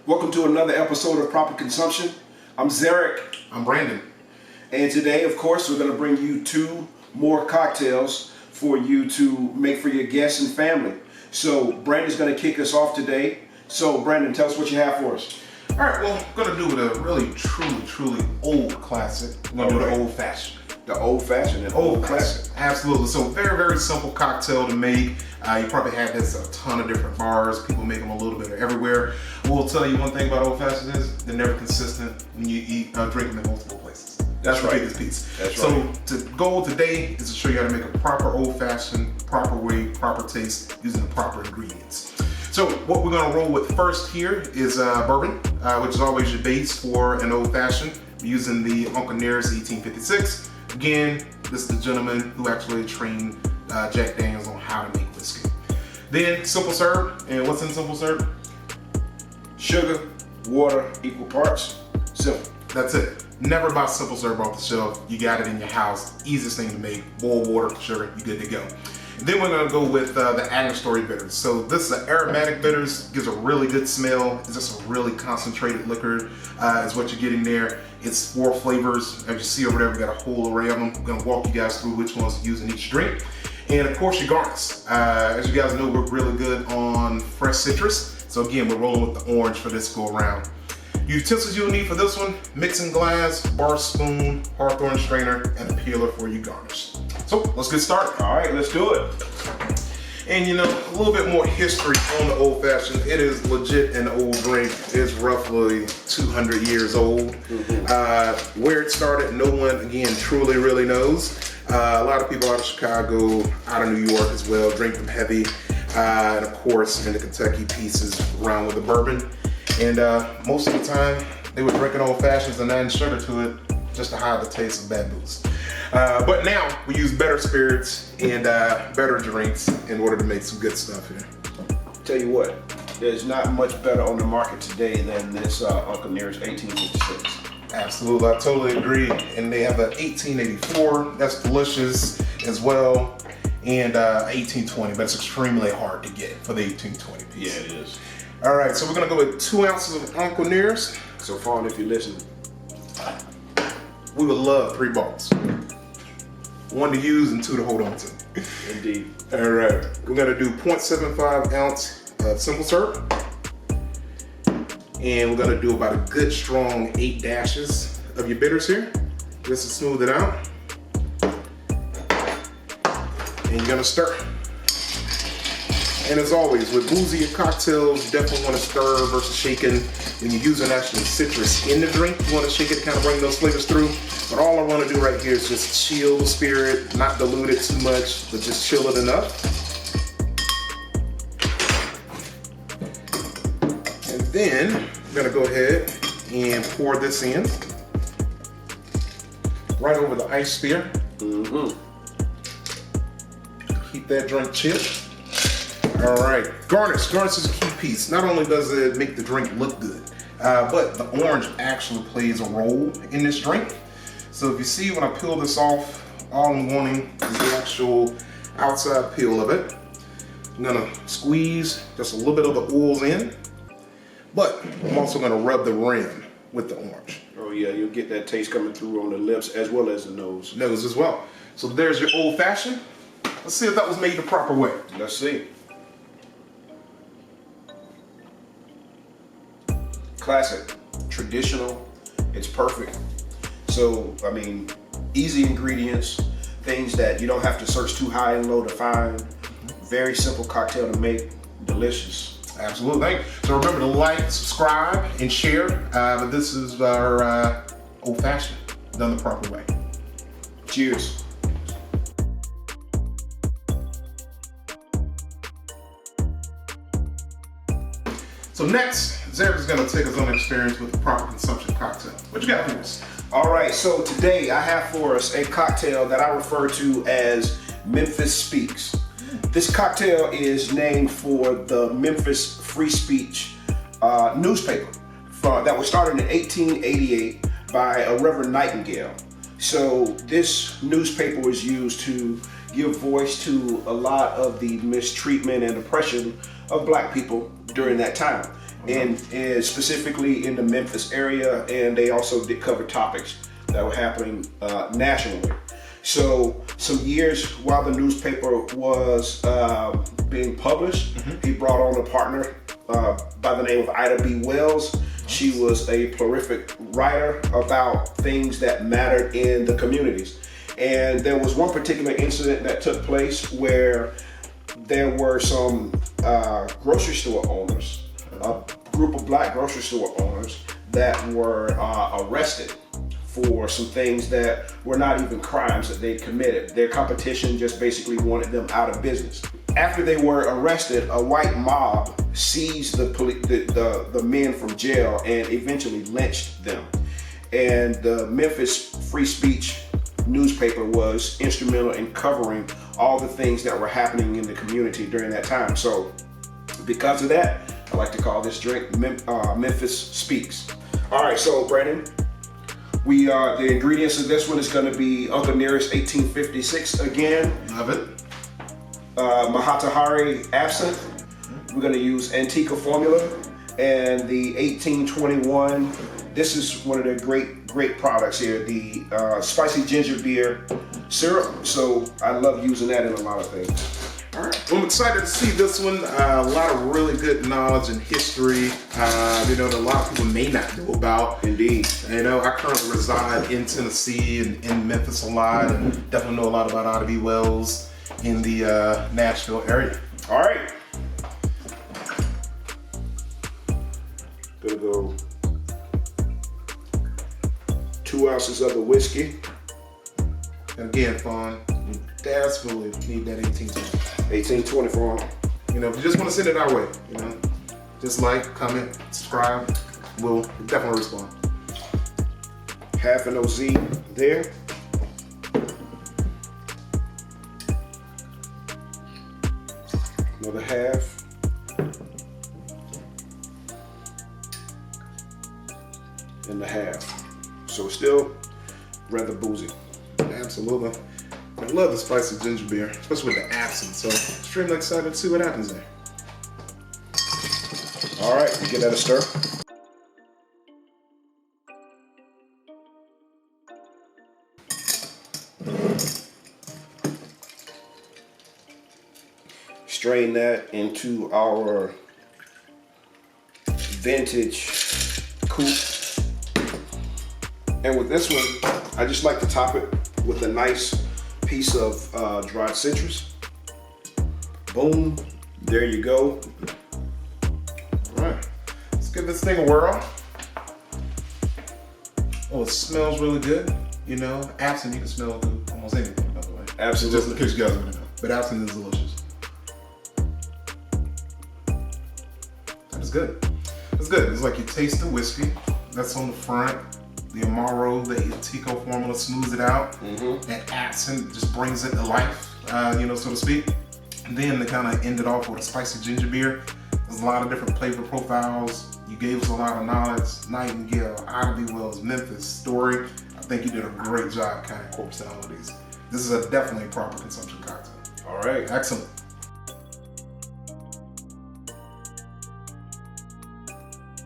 Welcome to another episode of Proper Consumption. I'm Xeric. I'm Brandon. And today, of course, we're going to bring you two more cocktails for you to make for your guests and family. So Brandon's going to kick us off today. So Brandon, tell us what you have for us. All right, well, I'm going to do with a really, truly old classic. I'm going to do the old fashioned. The old fashioned and old classic. Absolutely. So very simple cocktail to make. You probably have this at a ton of different bars. People make them a little bit everywhere. We'll tell you one thing about old fashions is they're never consistent when you drink them in multiple places. That's the biggest piece. That's so right. To go today is to show you how to make a proper old fashioned, proper way, proper taste using the proper ingredients. So what we're gonna roll with first here is bourbon, which is always your base for an old fashioned. We're using the Uncle Nearest 1856. Again, this is the gentleman who actually trained Jack Daniels on how to make whiskey. Then simple syrup, and what's in simple syrup? Sugar, water, equal parts. Simple. That's it. Never buy simple syrup off the shelf. You got it in your house. Easiest thing to make. Boil water, sugar, you're good to go. Then we're gonna go with the Aromatic Bitters. So this is an Aromatic Bitters, gives a really good smell. It's just a really concentrated liquor is what you're getting there. It's 4 flavors. As you see over there, we got a whole array of them. I'm gonna walk you guys through which ones to use in each drink. And of course your garnish. As you guys know, we're really good on fresh citrus. So again, we're rolling with the orange for this go around. Utensils you'll need for this one: mixing glass, bar spoon, hawthorn strainer, and a peeler for your garnish. So let's get started. All right, let's do it. And you know, a little bit more history on the old fashioned. It is legit an old drink. It's roughly 200 years old. Where it started, no one, again, truly really knows. A lot of people out of Chicago, out of New York as well, drink them heavy. And of course, in the Kentucky pieces around with the bourbon. And most of the time, they were drinking old fashions and adding sugar to it just to hide the taste of bad booze. But now we use better spirits and better drinks in order to make some good stuff here. Tell you what, there's not much better on the market today than this Uncle Nearest 1856. Absolutely, I totally agree. And they have an 1884, that's delicious as well, and 1820, but it's extremely hard to get for the 1820 piece. Yeah, it is. All right, so we're gonna go with 2 ounces of Uncle Nearest. So far, if you're listening, we would love 3 bottles. 1 to use and 2 to hold on to. Indeed. All right, we're gonna do 0.75 ounce of simple syrup. And we're gonna do about a good strong 8 dashes of your bitters here, just to smooth it out. And you're gonna stir. And as always, with boozy cocktails, you definitely wanna stir versus shaking. When you're using actually citrus in the drink, you wanna shake it to kind of bring those flavors through. But all I wanna do right here is just chill the spirit, not dilute it too much, but just chill it enough. And then I'm gonna go ahead and pour this in right over the ice sphere. Keep that drink chilled. All right, garnish. Garnish is a key piece. Not only does it make the drink look good, but the orange actually plays a role in this drink. So if you see when I peel this off, all I'm wanting is the actual outside peel of it. I'm gonna squeeze just a little bit of the oils in, but I'm also gonna rub the rim with the orange. Oh yeah, you'll get that taste coming through on the lips as well as the nose. Nose as well. So there's your old fashioned. Let's see if that was made the proper way. Let's see. Classic, traditional, it's perfect. So, I mean, easy ingredients, things that you don't have to search too high and low to find. Very simple cocktail to make, delicious. Absolutely. So remember to like, subscribe, and share. But this is our old fashioned, done the proper way. Cheers. So next, Xeric is going to take us on an experience with the proper consumption cocktail. What you got for us? All right, so today I have for us a cocktail that I refer to as Memphis Speaks. This cocktail is named for the Memphis Free Speech newspaper that was started in 1888 by a Reverend Nightingale. So this newspaper was used to give voice to a lot of the mistreatment and oppression of black people during that time. in specifically in the Memphis area, and they also did cover topics that were happening nationally. So some years while the newspaper was being published, he brought on a partner by the name of Ida B. Wells. She was a prolific writer about things that mattered in the communities. And there was one particular incident that took place where there were some grocery store owners, a group of black grocery store owners that were arrested for some things that were not even crimes that they committed. Their competition just basically wanted them out of business. After they were arrested, a white mob seized the men from jail and eventually lynched them. And the Memphis Free Speech newspaper was instrumental in covering all the things that were happening in the community during that time. So because of that, I like to call this drink Memphis Speaks. All right, so Brandon, the ingredients of this one is going to be Uncle Nearest 1856 again. Love it. Mahatahari absinthe. We're going to use Antica formula and the 1821. This is one of the great products here, the spicy ginger beer syrup. So I love using that in a lot of things. All right, well, I'm excited to see this one. A lot of really good knowledge and history, that a lot of people may not know about. Indeed. I currently reside in Tennessee and in Memphis a lot, and definitely know a lot about Ida B. Wells in the Nashville area. All right. Gonna go 2 ounces of the whiskey. And again, Fawn, you desperately need that 1820. 1820 for them. If you just want to send it our way, just like, comment, subscribe, we'll definitely respond. Half an OZ there. Another half. And a half. So it's still rather boozy. Absolutely. I love the spicy ginger beer, especially with the absinthe. So extremely excited to see what happens there. All right, give that a stir. Strain that into our vintage coupe. And with this one, I just like to top it with a nice piece of dried citrus. Boom, there you go. All right, let's give this thing a whirl. Oh, it smells really good. Absinthe, you can smell through almost anything, by the way. Absolutely. Just in case you guys want to know. But absinthe is delicious. That is good. It's good. It's like you taste the whiskey that's on the front. The Amaro, the Antica formula smooths it out. That absinthe just brings it to life, so to speak. And then to kind of end it off with a spicy ginger beer. There's a lot of different flavor profiles. You gave us a lot of knowledge. Nightingale, Ida B. Wells, Memphis, Story. I think you did a great job kind of incorporating all of these. This is definitely a proper consumption cocktail. All right. Excellent.